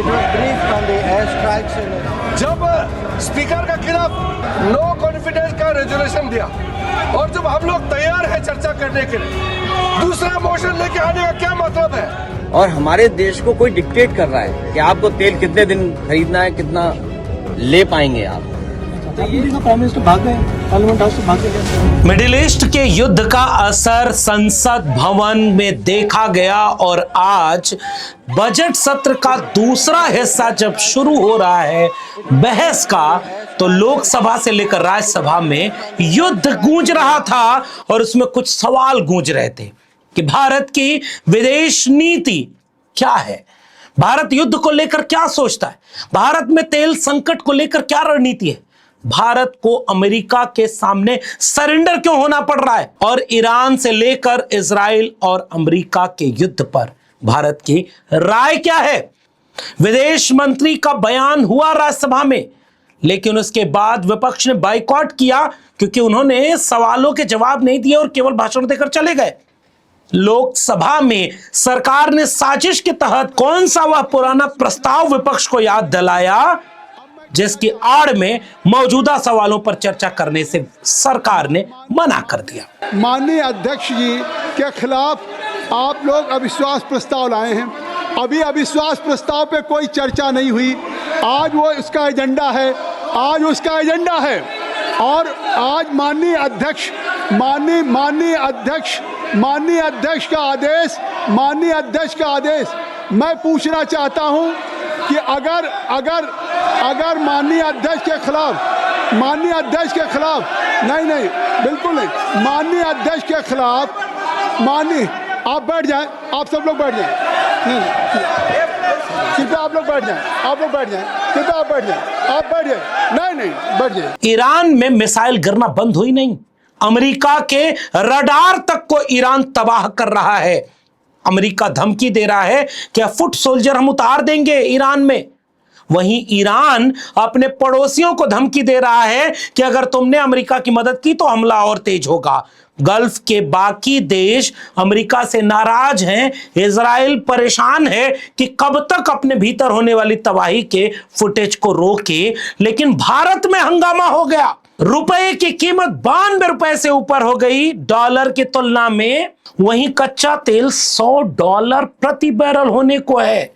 It was briefed on the airstrikes in जब speaker का खिलाफ नो कॉन्फिडेंस का रेजोल्यूशन दिया और जब हम लोग तैयार हैं चर्चा करने के लिए, दूसरा मोशन लेके आने का क्या मतलब है? और हमारे देश को कोई डिक्टेट कर रहा है कि आपको तेल कितने दिन खरीदना है, कितना ले पाएंगे आप। मिडिल ईस्ट के युद्ध का असर संसद भवन में देखा गया और आज बजट सत्र का दूसरा हिस्सा जब शुरू हो रहा है बहस का, तो लोकसभा से लेकर राज्यसभा में युद्ध गूंज रहा था और उसमें कुछ सवाल गूंज रहे थे कि भारत की विदेश नीति क्या है, भारत युद्ध को लेकर क्या सोचता है, भारत में तेल संकट को लेकर क्या रणनीति है, भारत को अमेरिका के सामने सरेंडर क्यों होना पड़ रहा है, और ईरान से लेकर इजराइल और अमेरिका के युद्ध पर भारत की राय क्या है। विदेश मंत्री का बयान हुआ राज्यसभा में, लेकिन उसके बाद विपक्ष ने बाइकॉट किया क्योंकि उन्होंने सवालों के जवाब नहीं दिए और केवल भाषण देकर चले गए। लोकसभा में सरकार ने साजिश के तहत कौन सा वह पुराना प्रस्ताव विपक्ष को याद दिलाया जिसकी आड़ में मौजूदा सवालों पर चर्चा करने से सरकार ने मना कर दिया। माननीय अध्यक्ष जी के खिलाफ आप लोग अविश्वास प्रस्ताव लाए हैं। अभी अविश्वास प्रस्ताव पे कोई चर्चा नहीं हुई। आज वो इसका एजेंडा है, आज उसका एजेंडा है। और आज माननीय अध्यक्ष का आदेश मैं पूछना चाहता हूं कि अगर माननीय अध्यक्ष के खिलाफ नहीं बिल्कुल नहीं, माननीय अध्यक्ष के खिलाफ आप बैठ जाएं, आप सब लोग बैठ जाएं, कृपया आप लोग बैठ जाएं, कृपया आप बैठ जाएं, नहीं बैठ जाएं। ईरान में मिसाइल गिरना बंद हुई नहीं, अमेरिका के रडार तक को ईरान तबाह कर रहा है। अमेरिका धमकी दे रहा है कि फुट सोल्जर हम उतार देंगे ईरान में। वहीं ईरान अपने पड़ोसियों को धमकी दे रहा है कि अगर तुमने अमेरिका की मदद की तो हमला और तेज होगा। गल्फ के बाकी देश अमेरिका से नाराज हैं, इजराइल परेशान है कि कब तक अपने भीतर होने वाली तबाही के फुटेज को रोके। लेकिन भारत में हंगामा हो गया। रुपए की कीमत 92 रुपए से ऊपर हो गई डॉलर की तुलना में। वहीं कच्चा तेल $100 प्रति बैरल होने को है।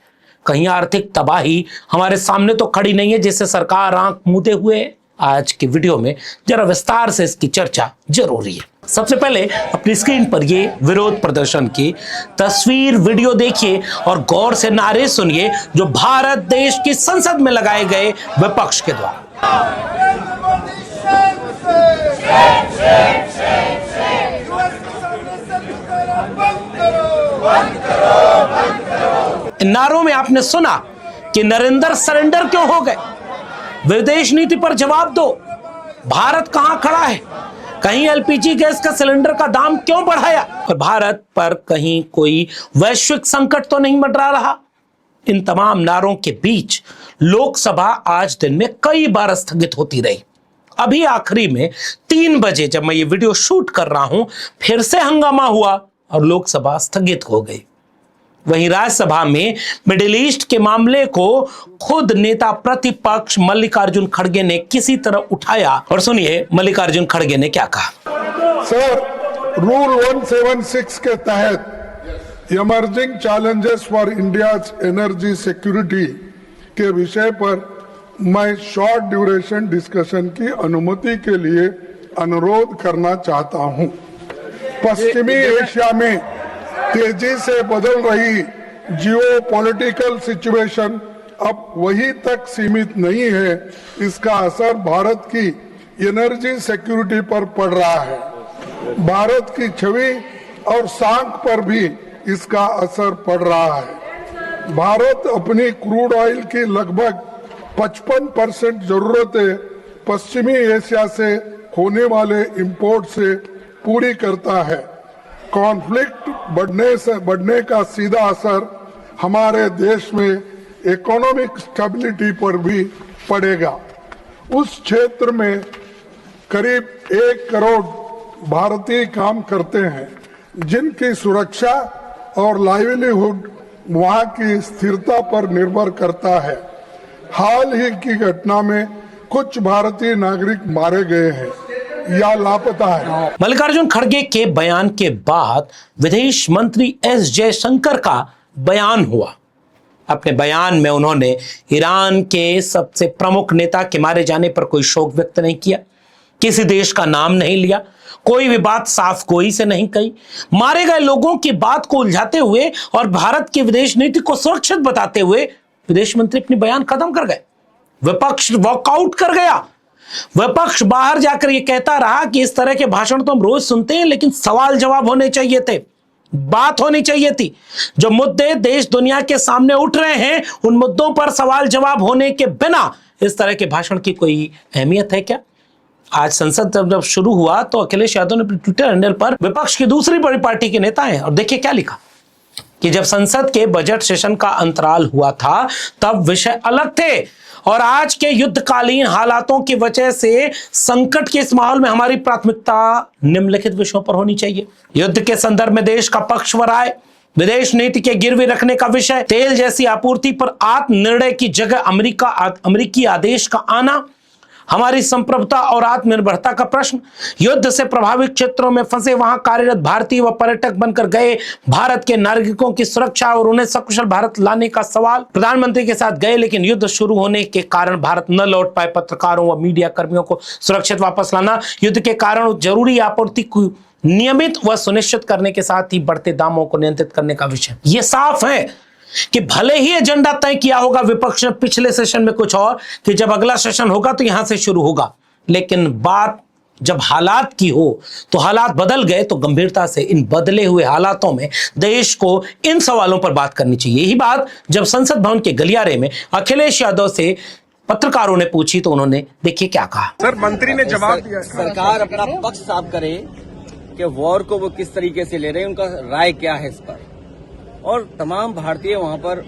कहीं आर्थिक तबाही हमारे सामने तो खड़ी नहीं है जिससे सरकार आंख मूंदे हुए है। आज की वीडियो में जरा विस्तार से इसकी चर्चा जरूरी है। सबसे पहले अपनी स्क्रीन पर ये विरोध प्रदर्शन की तस्वीर वीडियो देखिए और गौर से नारे सुनिए जो भारत देश की संसद में लगाए गए विपक्ष के द्वारा। इन नारों में आपने सुना कि नरेंद्र सरेंडर क्यों हो गए, विदेश नीति पर जवाब दो, भारत कहां खड़ा है, कहीं एलपीजी गैस का सिलेंडर का दाम क्यों बढ़ाया, और भारत पर कहीं कोई वैश्विक संकट तो नहीं मंडरा रहा। इन तमाम नारों के बीच लोकसभा आज दिन में कई बार स्थगित होती रही। अभी आखिरी में 3 बजे जब मैं ये वीडियो शूट कर रहा हूं फिर से हंगामा हुआ और लोकसभा स्थगित हो गई। वहीं राज्यसभा में मिडिल ईस्ट के मामले को खुद नेता प्रतिपक्ष मल्लिकार्जुन खड़गे ने किसी तरह उठाया और सुनिए मल्लिकार्जुन खड़गे ने क्या कहा। सर, रूल 176 के तहत emerging challenges for India's energy security के विषय पर मैं शॉर्ट ड्यूरेशन डिस्कशन की अनुमति के लिए अनुरोध करना चाहता हूं। पश्चिमी एशिया में तेजी से बदल रही जियोपॉलिटिकल सिचुएशन अब वहीं तक सीमित नहीं है, इसका असर भारत की एनर्जी सिक्योरिटी पर पड़ रहा है। भारत की छवि और साख पर भी इसका असर पड़ रहा है। भारत अपनी क्रूड ऑयल की लगभग 55% जरूरतें पश्चिमी एशिया से होने वाले इंपोर्ट से पूरी करता है। कॉन्फ्लिक्ट बढ़ने का सीधा असर हमारे देश में इकोनॉमिक स्टेबिलिटी पर भी पड़ेगा। उस क्षेत्र में करीब 1 करोड़ भारतीय काम करते हैं जिनकी सुरक्षा और लाइवलीहुड वहां की स्थिरता पर निर्भर करता है। हाल ही की घटना में कुछ भारतीय नागरिक मारे गए हैं या लापता है। मल्लिकार्जुन खड़गे के बयान के बाद विदेश मंत्री एस जयशंकर का बयान हुआ। अपने बयान में उन्होंने ईरान के सबसे प्रमुख नेता के मारे जाने पर कोई शोक व्यक्त नहीं किया, किसी देश का नाम नहीं लिया, कोई भी बात साफ गोई से नहीं कही। मारे गए लोगों की बात को उलझाते हुए और भारत की विदेश नीति को सुरक्षित बताते हुए विदेश मंत्री अपनी बयान खत्म कर गए। विपक्ष वॉकआउट कर गया। विपक्ष बाहर जाकर यह कहता रहा कि इस तरह के भाषण तो हम रोज सुनते हैं, लेकिन सवाल जवाब होने चाहिए थे, बात होनी चाहिए थी। जो मुद्दे देश दुनिया के सामने उठ रहे हैं, उन मुद्दों पर सवाल जवाब होने के बिना इस तरह के भाषण की कोई अहमियत है क्या? आज संसद जब शुरू हुआ तो अखिलेश यादव ने अपने ट्विटर हैंडल पर विपक्ष की दूसरी बड़ी पार्टी के नेता हैं, और देखिए क्या लिखा कि जब संसद के बजट सेशन का अंतराल हुआ था तब विषय अलग थे, और आज के युद्धकालीन हालातों की वजह से संकट के इस माहौल में हमारी प्राथमिकता निम्नलिखित विषयों पर होनी चाहिए। युद्ध के संदर्भ में देश का पक्ष व राय, विदेश नीति के गिरवी रखने का विषय, तेल जैसी आपूर्ति पर आत्मनिर्णय की जगह अमेरिकी आदेश का आना, हमारी संप्रभुता और आत्मनिर्भरता का प्रश्न, युद्ध से प्रभावित क्षेत्रों में फंसे वहां कार्यरत भारतीय व पर्यटक बनकर गए भारत के नागरिकों की सुरक्षा और उन्हें सकुशल भारत लाने का सवाल। प्रधानमंत्री के साथ गए लेकिन युद्ध शुरू होने के कारण भारत न लौट पाए पत्रकारों व मीडिया कर्मियों को सुरक्षित वापस लाना, युद्ध के कारण जरूरी आपूर्ति को नियमित व सुनिश्चित करने के साथ ही बढ़ते दामों को नियंत्रित करने का विषय। यह साफ है कि भले ही एजेंडा तय किया होगा विपक्ष ने पिछले सेशन में कुछ और, कि जब अगला सेशन होगा तो यहां से शुरू होगा, लेकिन बात जब हालात की हो तो हालात बदल गए तो गंभीरता से इन बदले हुए हालातों में देश को इन सवालों पर बात करनी चाहिए। यही बात जब संसद भवन के गलियारे में अखिलेश यादव से पत्रकारों ने पूछी तो उन्होंने देखिए क्या कहा। सर, मंत्री ने जवाब दिया। सरकार अपना पक्ष साफ करे कि वॉर को वो किस तरीके से ले रहे हैं, उनका राय क्या है इस पर। और तमाम भारतीय वहां पर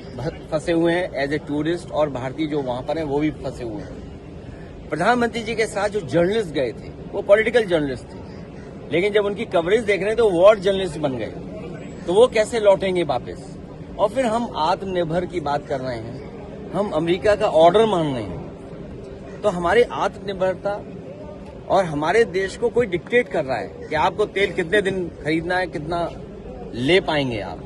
फंसे हुए हैं एज ए टूरिस्ट, और भारतीय जो वहां पर हैं वो भी फंसे हुए हैं। प्रधानमंत्री जी के साथ जो जर्नलिस्ट गए थे वो पॉलिटिकल जर्नलिस्ट थे, लेकिन जब उनकी कवरेज देख रहे हैं तो वॉर जर्नलिस्ट बन गए, तो वो कैसे लौटेंगे वापस। और फिर हम आत्मनिर्भर की बात कर रहे हैं, हम अमेरिका का ऑर्डर मान रहे हैं, तो हमारी आत्मनिर्भरता और हमारे देश को कोई डिक्टेट कर रहा है कि आपको तेल कितने दिन खरीदना है, कितना ले पाएंगे आप।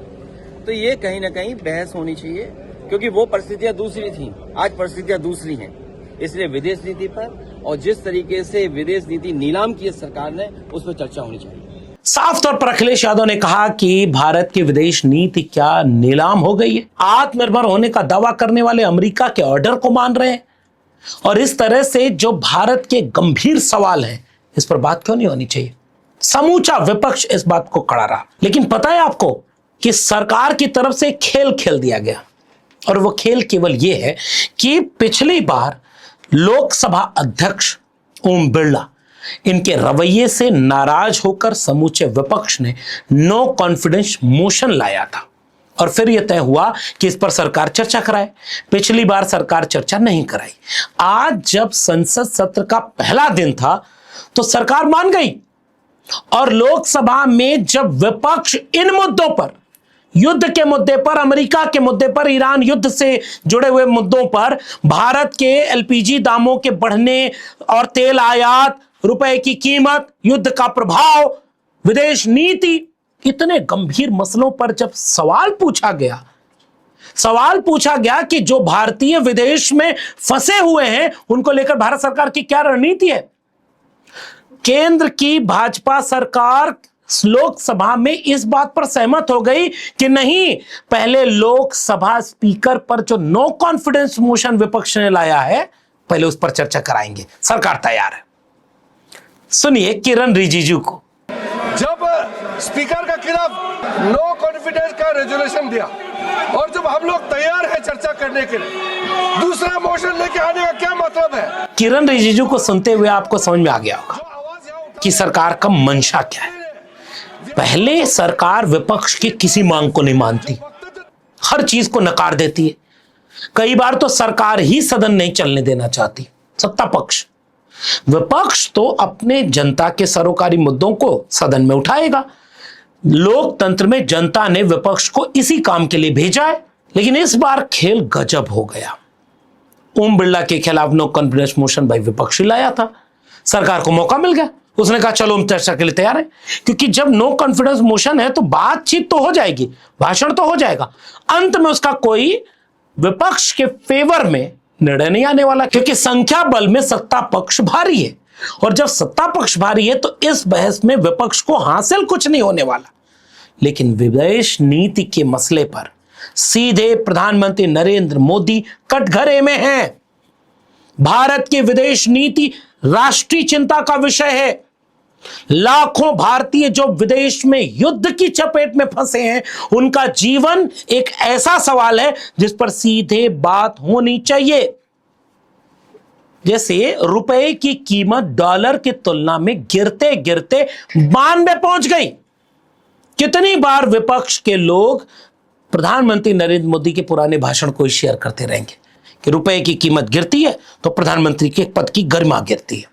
तो ये कहीं ना कहीं बहस होनी चाहिए, क्योंकि वो परिस्थितियां दूसरी थी, आज परिस्थितियां दूसरी हैं। इसलिए विदेश नीति पर और जिस तरीके से विदेश नीति नीलाम की सरकार ने, उस पर चर्चा होनी चाहिए। साफ तौर पर अखिलेश यादव ने कहा कि भारत की विदेश नीति क्या नीलाम हो गई है? आत्मनिर्भर होने का दावा करने वाले अमेरिका के ऑर्डर को मान रहे हैं, और इस तरह से जो भारत के गंभीर सवाल हैं इस पर बात क्यों नहीं होनी चाहिए? समूचा विपक्ष इस बात को खड़ा रहा। लेकिन पता है आपको कि सरकार की तरफ से खेल खेल दिया गया, और वो खेल केवल ये है कि पिछली बार लोकसभा अध्यक्ष ओम बिरला इनके रवैये से नाराज होकर समूचे विपक्ष ने नो कॉन्फिडेंस मोशन लाया था, और फिर यह तय हुआ कि इस पर सरकार चर्चा कराए। पिछली बार सरकार चर्चा नहीं कराई। आज जब संसद सत्र का पहला दिन था तो सरकार मान गई, और लोकसभा में जब विपक्ष इन मुद्दों पर, युद्ध के मुद्दे पर, अमेरिका के मुद्दे पर, ईरान युद्ध से जुड़े हुए मुद्दों पर, भारत के एलपीजी दामों के बढ़ने और तेल आयात, रुपए की कीमत, युद्ध का प्रभाव, विदेश नीति, इतने गंभीर मसलों पर जब सवाल पूछा गया कि जो भारतीय विदेश में फंसे हुए हैं उनको लेकर भारत सरकार की क्या रणनीति है। केंद्र की भाजपा सरकार लोकसभा में इस बात पर सहमत हो गई कि नहीं, पहले लोकसभा स्पीकर पर जो नो कॉन्फिडेंस मोशन विपक्ष ने लाया है पहले उस पर चर्चा कराएंगे। सरकार तैयार है। सुनिए किरण रिजिजू को। जब स्पीकर के खिलाफ नो कॉन्फिडेंस का रेजोल्यूशन दिया, और जब हम लोग तैयार हैं चर्चा करने के लिए, दूसरा मोशन लेके आने का क्या मतलब है? किरण रिजिजू को सुनते हुए आपको समझ में आ गया होगा कि सरकार का मंशा क्या है। पहले सरकार विपक्ष की किसी मांग को नहीं मानती, हर चीज को नकार देती है। कई बार तो सरकार ही सदन नहीं चलने देना चाहती, सत्ता पक्ष। विपक्ष तो अपने जनता के सरोकारी मुद्दों को सदन में उठाएगा, लोकतंत्र में जनता ने विपक्ष को इसी काम के लिए भेजा है, लेकिन इस बार खेल गजब हो गया। ओम बिरला के खिलाफ नो कॉन्फिडेंस मोशन भाई विपक्षी लाया था, सरकार को मौका मिल गया, उसने कहा चलो हम चर्चा के लिए तैयार हैं, क्योंकि जब नो कॉन्फिडेंस मोशन है तो बातचीत तो हो जाएगी, भाषण तो हो जाएगा, अंत में उसका कोई विपक्ष के फेवर में निर्णय नहीं आने वाला, क्योंकि संख्या बल में सत्ता पक्ष भारी है, और जब सत्ता पक्ष भारी है तो इस बहस में विपक्ष को हासिल कुछ नहीं होने वाला। लेकिन विदेश नीति के मसले पर सीधे प्रधानमंत्री नरेंद्र मोदी कटघरे में हैं। भारत की विदेश नीति राष्ट्रीय चिंता का विषय है। लाखों भारतीय जो विदेश में युद्ध की चपेट में फंसे हैं, उनका जीवन एक ऐसा सवाल है जिस पर सीधे बात होनी चाहिए। जैसे रुपए की कीमत डॉलर की तुलना में गिरते गिरते 92 पहुंच गई। कितनी बार विपक्ष के लोग प्रधानमंत्री नरेंद्र मोदी के पुराने भाषण को शेयर करते रहेंगे कि रुपए की कीमत गिरती है तो प्रधानमंत्री के पद की गरिमा गिरती है।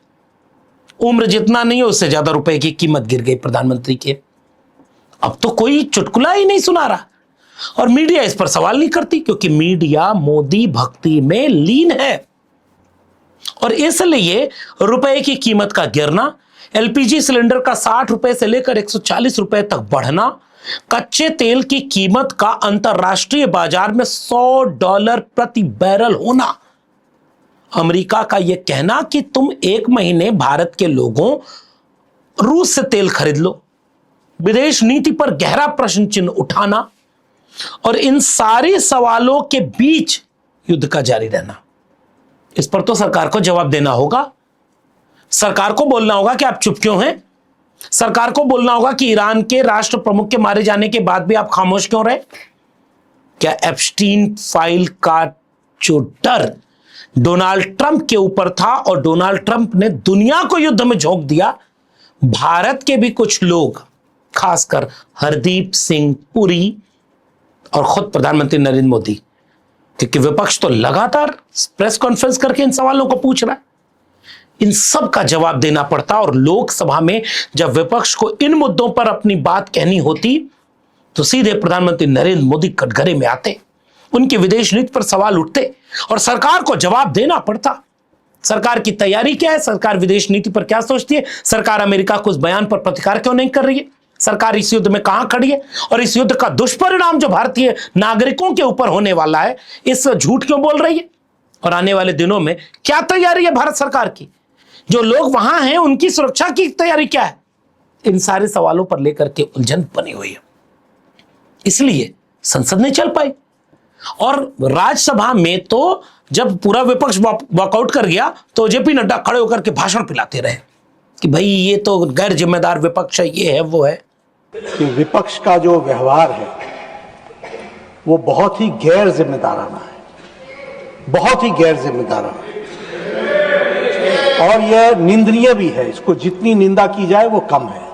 उम्र जितना नहीं है उससे ज्यादा रुपए की कीमत गिर गई प्रधानमंत्री के। अब तो कोई चुटकुला ही नहीं सुना रहा, और मीडिया इस पर सवाल नहीं करती, क्योंकि मीडिया मोदी भक्ति में लीन है। और इसलिए रुपए की कीमत का गिरना, एलपीजी सिलेंडर का 60 रुपए से लेकर 140 रुपए तक बढ़ना, कच्चे तेल की कीमत का अंतरराष्ट्रीय बाजार में $100 प्रति बैरल होना, अमेरिका का यह कहना कि तुम एक महीने भारत के लोगों रूस से तेल खरीद लो, विदेश नीति पर गहरा प्रश्न चिन्ह उठाना, और इन सारे सवालों के बीच युद्ध का जारी रहना, इस पर तो सरकार को जवाब देना होगा। सरकार को बोलना होगा कि आप चुप क्यों हैं। सरकार को बोलना होगा कि ईरान के राष्ट्र प्रमुख के मारे जाने के बाद भी आप खामोश क्यों रहे। क्या एप्स्टीन फाइल का जो डर डोनाल्ड ट्रंप के ऊपर था, और डोनाल्ड ट्रंप ने दुनिया को युद्ध में झोंक दिया, भारत के भी कुछ लोग, खासकर हरदीप सिंह पुरी और खुद प्रधानमंत्री नरेंद्र मोदी, क्योंकि विपक्ष तो लगातार प्रेस कॉन्फ्रेंस करके इन सवालों को पूछ रहा है, इन सब का जवाब देना पड़ता। और लोकसभा में जब विपक्ष को इन मुद्दों पर अपनी बात कहनी होती तो सीधे प्रधानमंत्री नरेंद्र मोदी कटघरे में आते, उनकी विदेश नीति पर सवाल उठते और सरकार को जवाब देना पड़ता। सरकार की तैयारी क्या है, सरकार विदेश नीति पर क्या सोचती है, सरकार अमेरिका को उस बयान पर प्रतिकार क्यों नहीं कर रही है, सरकार इस युद्ध में कहां खड़ी है, और इस युद्ध का दुष्परिणाम जो भारतीय नागरिकों के ऊपर होने वाला है, इस झूठ क्यों बोल रही है, और आने वाले दिनों में क्या तैयारी है भारत सरकार की, जो लोग वहां हैं उनकी सुरक्षा की तैयारी क्या है। इन सारे सवालों पर लेकर के उलझन बनी हुई है, इसलिए संसद नहीं चल पाई। और राज्यसभा में तो जब पूरा विपक्ष वॉकआउट कर गया तो जेपी नड्डा खड़े होकर के भाषण पिलाते रहे कि भाई ये तो गैर जिम्मेदार विपक्ष है, ये है वो है। कि विपक्ष का जो व्यवहार है वो बहुत ही गैर जिम्मेदाराना है, बहुत ही गैर जिम्मेदाराना है, और यह निंदनीय भी है। इसको जितनी निंदा की जाए वो कम है।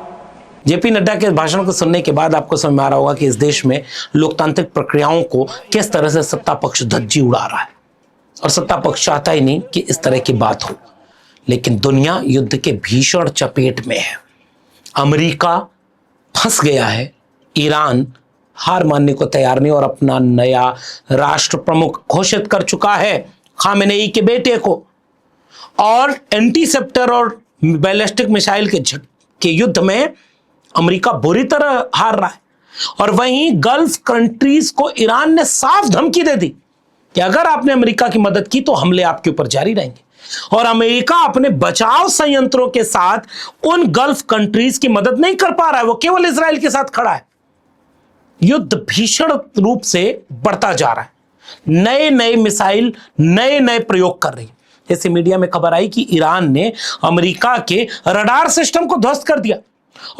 जेपी नड्डा के भाषण को सुनने के बाद आपको समझ में आ रहा होगा कि इस देश में लोकतांत्रिक प्रक्रियाओं को किस तरह से सत्ता पक्ष धज्जी उड़ा रहा है, और सत्ता पक्ष चाहता ही नहीं कि इस तरह की बात हो। लेकिन दुनिया युद्ध के भीषण चपेट में है, अमेरिका फंस गया है, ईरान हार मानने को तैयार नहीं और अपना नया राष्ट्र प्रमुख घोषित कर चुका है, खामेनेई के बेटे को, और एंटीसेप्टर और बैलिस्टिक मिसाइल के युद्ध में अमेरिका बुरी तरह हार रहा है। और वहीं गल्फ कंट्रीज को ईरान ने साफ धमकी दे दी कि अगर आपने अमेरिका की मदद की तो हमले आपके ऊपर जारी रहेंगे, और अमेरिका अपने बचाव संयंत्रों के साथ उन गल्फ कंट्रीज की मदद नहीं कर पा रहा है, वो केवल इजराइल के साथ खड़ा है। युद्ध भीषण रूप से बढ़ता जा रहा है, नए नए मिसाइल नए नए प्रयोग कर रही है। जैसे मीडिया में खबर आई कि ईरान ने अमेरिका के रडार सिस्टम को ध्वस्त कर दिया,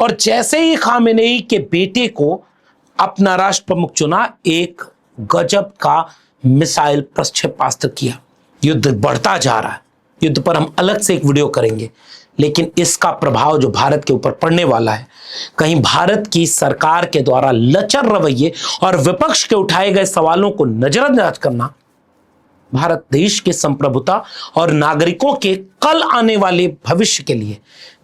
और जैसे ही खामेनेई के बेटे को अपना राष्ट्र प्रमुख चुना, एक गजब का मिसाइल प्रक्षेपास्त्र किया। युद्ध बढ़ता जा रहा है, युद्ध पर हम अलग से एक वीडियो करेंगे, लेकिन इसका प्रभाव जो भारत के ऊपर पड़ने वाला है, कहीं भारत की सरकार के द्वारा लचर रवैये और विपक्ष के उठाए गए सवालों को नजरअंदाज करना भारत देश के संप्रभुता और नागरिकों के कल आने वाले भविष्य के लिए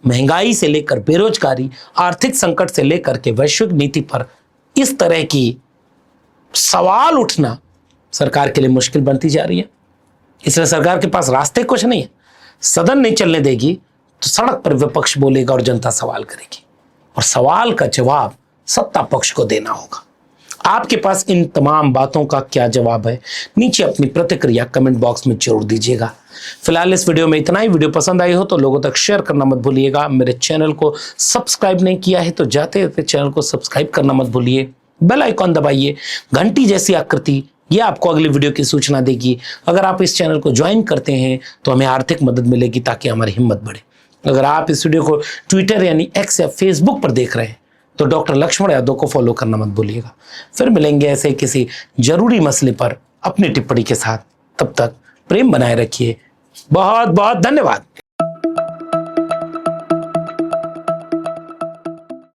महंगाई से लेकर बेरोजगारी, आर्थिक संकट से लेकर के वैश्विक नीति पर इस तरह की सवाल उठना सरकार के लिए मुश्किल बनती जा रही है। इसलिए सरकार के पास रास्ते कुछ नहीं है। सदन नहीं चलने देगी तो सड़क पर विपक्ष बोलेगा और जनता सवाल करेगी, और सवाल का जवाब सत्ता पक्ष को देना होगा। आपके पास इन तमाम बातों का क्या जवाब है, नीचे अपनी प्रतिक्रिया कमेंट बॉक्स में जरूर दीजिएगा। फिलहाल इस वीडियो में इतना ही। वीडियो पसंद आई हो तो लोगों तक शेयर करना मत भूलिएगा। मेरे चैनल को सब्सक्राइब नहीं किया है तो जाते जाते चैनल को सब्सक्राइब करना मत भूलिए। बेल आइकॉन दबाइए, घंटी जैसी आकृति, यह आपको अगली वीडियो की सूचना देगी। अगर आप इस चैनल को ज्वाइन करते हैं तो हमें आर्थिक मदद मिलेगी ताकि हमारी हिम्मत बढ़े। अगर आप इस वीडियो को ट्विटर यानी एक्स या फेसबुक पर देख रहे हैं तो डॉक्टर लक्ष्मण यादव को फॉलो करना मत भूलिएगा। फिर मिलेंगे ऐसे किसी जरूरी मसले पर अपनी टिप्पणी के साथ। तब तक प्रेम बनाए रखिए। बहुत बहुत धन्यवाद।